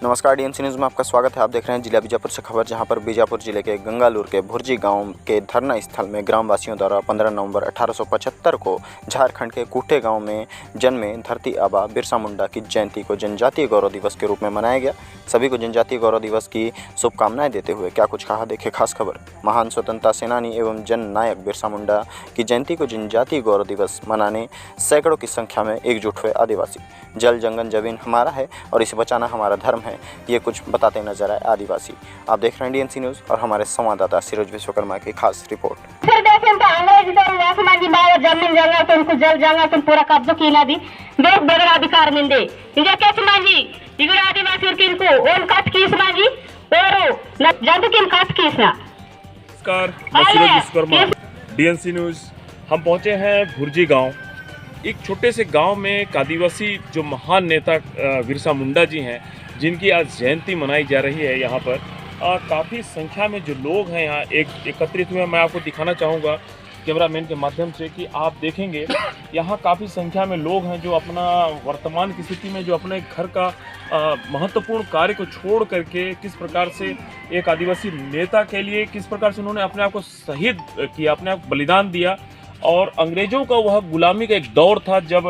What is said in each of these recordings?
नमस्कार, DMC news में आपका स्वागत है। आप देख रहे हैं जिला बीजापुर से खबर, जहां पर बीजापुर जिले के गंगालूर के भुर्जी गांव के धरना स्थल में ग्रामवासियों द्वारा 15 नवंबर 1875 को झारखंड के कूटे गांव में जन्मे धरती आबा बिरसा मुंडा की जयंती को जनजातीय गौरव दिवस के रूप में मनाया गया। सभी को जनजातीय गौरव दिवस की शुभकामनाएं देते हुए क्या कुछ कहा, देखे खास खबर। महान स्वतंत्रता सेनानी एवं जन नायक बिरसा मुंडा की जयंती को जनजातीय गौरव दिवस मनाने सैकड़ों की संख्या में एकजुट हुए आदिवासी। जल जंगल जमीन हमारा है और इसे बचाना हमारा धर्म है, ये कुछ बताते नजर आए आदिवासी। आप देख रहे हैं डीएमसी न्यूज़ और हमारे संवाददाता सिरोज विश्वकर्मा की खास रिपोर्ट। जमीन जगह तो उनको जल जगह तो पूरा कब्जा कीना दी बहुत बड़ा अधिकार मिलदे इजे कैसे मांजी इगड़ आदिवासी किनको ओन काट कीस मांजी और जंतु किन काट कीसना। नमस्कार, मैं सिरोज विश्वकर्मा, डीएमसी न्यूज़। हम पहुंचे हैं भुर्जी गांव। एक छोटे से गांव में एक आदिवासी जो महान नेता बिरसा मुंडा जी हैं, जिनकी आज जयंती मनाई जा रही है। यहाँ पर काफ़ी संख्या में जो लोग हैं यहाँ एकत्रित हुए हैं। मैं आपको दिखाना चाहूँगा कैमरामैन के माध्यम से कि आप देखेंगे यहाँ काफ़ी संख्या में लोग हैं जो अपना वर्तमान की स्थिति में जो अपने घर का महत्वपूर्ण कार्य को छोड़ करके किस प्रकार से एक आदिवासी नेता के लिए किस प्रकार से उन्होंने अपने आप को शहीद किया, अपने आप को बलिदान दिया। और अंग्रेज़ों का वह गुलामी का एक दौर था जब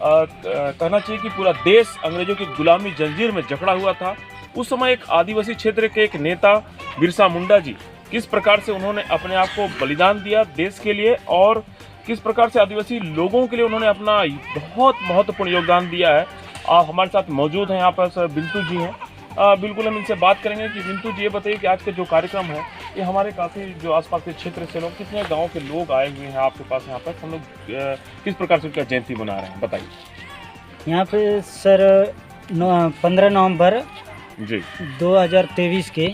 कहना चाहिए कि पूरा देश अंग्रेज़ों की गुलामी जंजीर में जकड़ा हुआ था। उस समय एक आदिवासी क्षेत्र के एक नेता बिरसा मुंडा जी किस प्रकार से उन्होंने अपने आप को बलिदान दिया देश के लिए और किस प्रकार से आदिवासी लोगों के लिए उन्होंने अपना बहुत महत्वपूर्ण योगदान दिया है। हमारे साथ मौजूद हैं यहाँ पर बिंतु जी हैं। बिल्कुल हम इनसे बात करेंगे कि बिंतु जी ये बताइए कि आज का जो कार्यक्रम है ये हमारे काफ़ी जो आसपास के क्षेत्र से लोग, कितने गांव के लोग आए हुए हैं आपके पास यहाँ पर, हम लोग किस प्रकार से उनका जयंती मना रहे हैं, बताइए। यहाँ पे सर 15 नवंबर जी 2023 के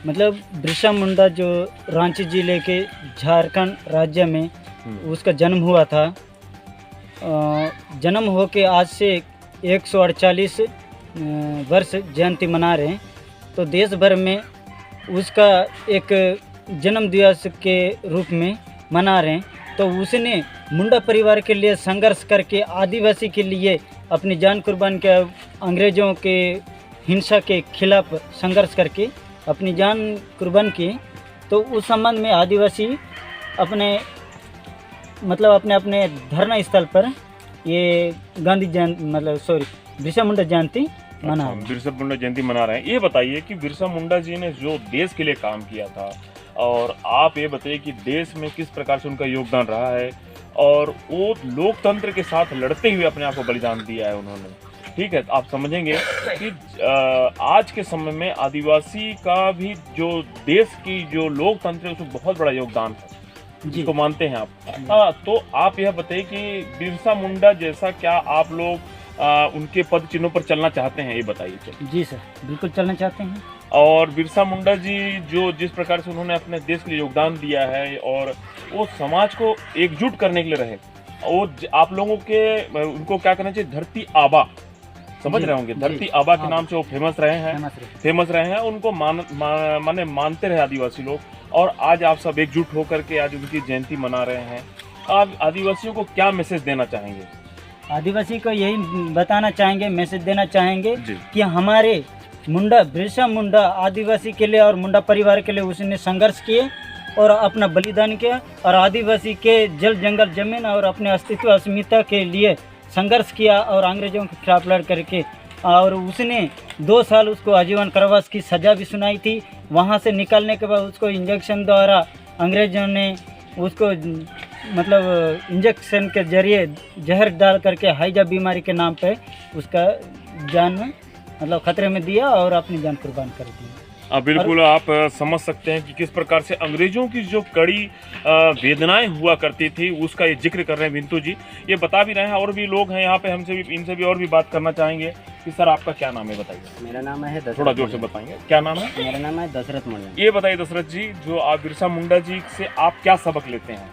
मतलब बिरसा मुंडा जो रांची जिले के झारखंड राज्य में उसका जन्म हुआ था। जन्म हो के आज से 148 वर्ष जयंती मना रहे हैं। तो देश भर में उसका एक जन्म दिवस के रूप में मना रहे हैं। तो उसने मुंडा परिवार के लिए संघर्ष करके आदिवासी के लिए अपनी जान कुर्बान किया। अंग्रेज़ों के हिंसा के खिलाफ संघर्ष करके अपनी जान कुर्बान की। तो उस संबंध में आदिवासी अपने अपने धरना स्थल पर ये गांधी जयंती बिरसा मुंडा जयंती मना बिरसा मुंडा जयंती मना रहे हैं। ये बताइए कि बिरसा मुंडा जी ने जो देश के लिए काम किया था और आप ये बताइए कि देश में किस प्रकार से उनका योगदान रहा है और वो लोकतंत्र के साथ लड़ते हुए अपने आप को बलिदान दिया है उन्होंने। ठीक है, आप समझेंगे कि आज के समय में आदिवासी का भी जो देश की जो लोकतंत्र है उसमें बहुत बड़ा योगदान है, जिसको मानते हैं आप। तो आप यह बताइए कि बिरसा मुंडा जैसा क्या आप लोग उनके पद चिन्हों पर चलना चाहते हैं, ये बताइए। जी सर, बिल्कुल चलना चाहते हैं। और बिरसा मुंडा जी जो जिस प्रकार से उन्होंने अपने देश के लिए योगदान दिया है और वो समाज को एकजुट करने के लिए रहे, वो आप लोगों के उनको क्या करना चाहिए, धरती आबा समझ रहे होंगे, धरती आबा के नाम से वो फेमस रहे हैं। उनको मानते रहे आदिवासी लोग और आज आप सब एकजुट होकर के आज उनकी जयंती मना रहे हैं। आप आदिवासियों को क्या मैसेज देना चाहेंगे? आदिवासी को यही बताना चाहेंगे, मैसेज देना चाहेंगे कि हमारे मुंडा बिरसा मुंडा आदिवासी के लिए और मुंडा परिवार के लिए उसने संघर्ष किए और अपना बलिदान किया और आदिवासी के जल जंगल जमीन और अपने अस्तित्व अस्मिता के लिए संघर्ष किया और अंग्रेज़ों के खिलाफ लड़ करके। और उसने 2 साल उसको आजीवन कारावास की सज़ा भी सुनाई थी। वहाँ से निकलने के बाद उसको इंजेक्शन द्वारा अंग्रेज़ों ने उसको इंजेक्शन के जरिए जहर डाल करके हाइजा बीमारी के नाम पे उसका जान खतरे में दिया और अपनी जान कुर्बान कर दी। बिल्कुल, आप समझ सकते हैं कि किस प्रकार से अंग्रेज़ों की जो कड़ी वेदनाएं हुआ करती थी उसका ये जिक्र कर रहे हैं बिंतु जी, ये बता भी रहे हैं। और भी लोग हैं यहाँ पे, हमसे भी इनसे भी और भी बात करना चाहेंगे कि सर आपका क्या नाम है, बताइए। मेरा नाम है दशरथ। थोड़ा जोर से बताएंगे, क्या नाम है? मेरा नाम है दशरथ मुंडा। ये बताइए दशरथ जी, जो आप बिरसा मुंडा जी से आप क्या सबक लेते हैं?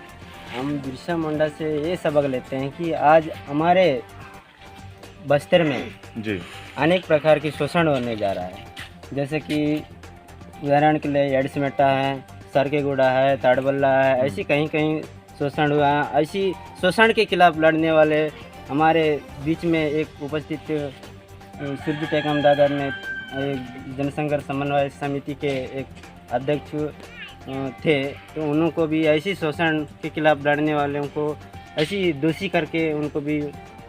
हम बिरसा मुंडा से ये सबक लेते हैं कि आज हमारे बस्तर में जी अनेक प्रकार की शोषण होने जा रहा है। जैसे कि उदाहरण के लिए एड्समेटा है, सरकेगुड़ा है, ताड़बल्ला है, ऐसी कहीं कहीं शोषण हुआ है। ऐसी शोषण के खिलाफ लड़ने वाले हमारे बीच में एक उपस्थित सूर्य टेकम दादा ने एक जनसंघर्ष समन्वय समिति के एक अध्यक्ष थे, तो उनको भी ऐसी शोषण के खिलाफ लड़ने वालों को ऐसी दोषी करके उनको भी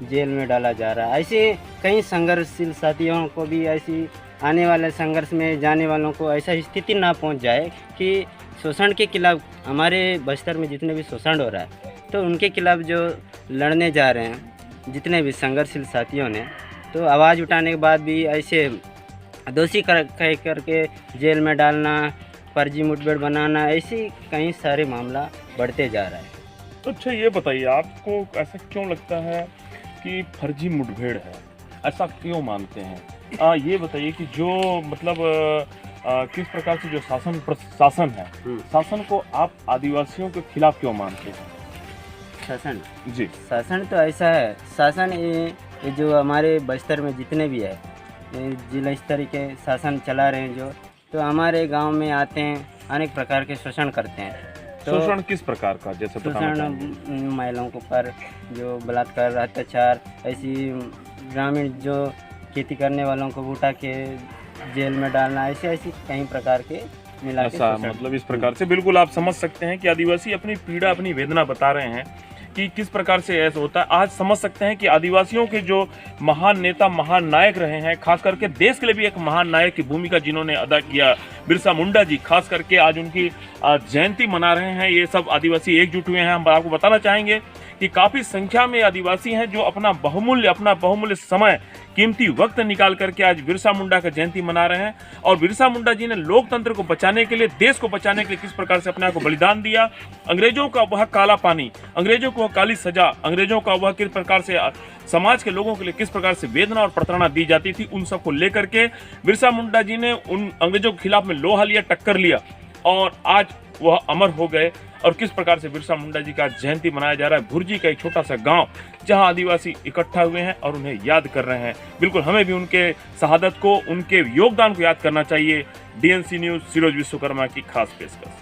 जेल में डाला जा रहा है। ऐसे कई संघर्षशील साथियों को भी ऐसी आने वाले संघर्ष में जाने वालों को ऐसा स्थिति ना पहुंच जाए कि शोषण के खिलाफ, हमारे बस्तर में जितने भी शोषण हो रहा है तो उनके खिलाफ जो लड़ने जा रहे हैं जितने भी संघर्षशील साथियों ने, तो आवाज़ उठाने के बाद भी ऐसे दोषी कह करके जेल में डालना, फर्जी मुठभेड़ बनाना, ऐसी कई सारे मामला बढ़ते जा रहा है। तो अच्छा ये बताइए, आपको ऐसा क्यों लगता है कि फर्जी मुठभेड़ है, ऐसा क्यों मानते हैं? ये बताइए कि जो मतलब किस प्रकार से जो शासन है, शासन को आप आदिवासियों के खिलाफ क्यों मानते हैं? शासन जी, शासन तो ऐसा है, शासन ये जो हमारे बस्तर में जितने भी है जिला स्तर के शासन चला रहे हैं जो, तो हमारे गांव में आते हैं, अनेक प्रकार के शोषण करते हैं। तो शोषण किस प्रकार का, जैसे शोषण महिलाओं के ऊपर जो बलात्कार, अत्याचार, ऐसी ग्रामीण जो खेती करने वालों को उठा के जेल में डालना, ऐसे कई प्रकार के मिला के ऐसा, मतलब इस प्रकार से बिल्कुल आप समझ सकते हैं कि आदिवासी अपनी पीड़ा, अपनी वेदना बता रहे हैं कि किस प्रकार से ऐसा होता है। आज समझ सकते हैं कि आदिवासियों के जो महान नेता, महान नायक रहे हैं, खास करके देश के लिए भी एक महान नायक की भूमिका जिन्होंने अदा किया, बिरसा मुंडा जी, खास करके आज उनकी जयंती मना रहे हैं। ये सब आदिवासी एकजुट हुए हैं। हम आपको बताना चाहेंगे कि काफ़ी संख्या में आदिवासी हैं जो अपना बहुमूल्य समय, कीमती वक्त निकाल करके आज बिरसा मुंडा का जयंती मना रहे हैं। और बिरसा मुंडा जी ने लोकतंत्र को बचाने के लिए, देश को बचाने के लिए किस प्रकार से अपने आप को बलिदान दिया, अंग्रेजों का वह काला पानी, अंग्रेजों को काली सजा, अंग्रेजों का वह किस प्रकार से समाज के लोगों के लिए किस प्रकार से वेदना और प्रताड़ना दी जाती थी, उन सबको लेकर के बिरसा मुंडा जी ने उन अंग्रेजों के खिलाफ में लोहा लिया, टक्कर लिया और आज वह अमर हो गए। और किस प्रकार से बिरसा मुंडा जी का जयंती मनाया जा रहा है। भुर्जी का एक छोटा सा गांव जहां आदिवासी इकट्ठा हुए हैं और उन्हें याद कर रहे हैं। बिल्कुल हमें भी उनके शहादत को, उनके योगदान को याद करना चाहिए। डीएनसी न्यूज़, सिरोज विश्वकर्मा की खास पेशकश।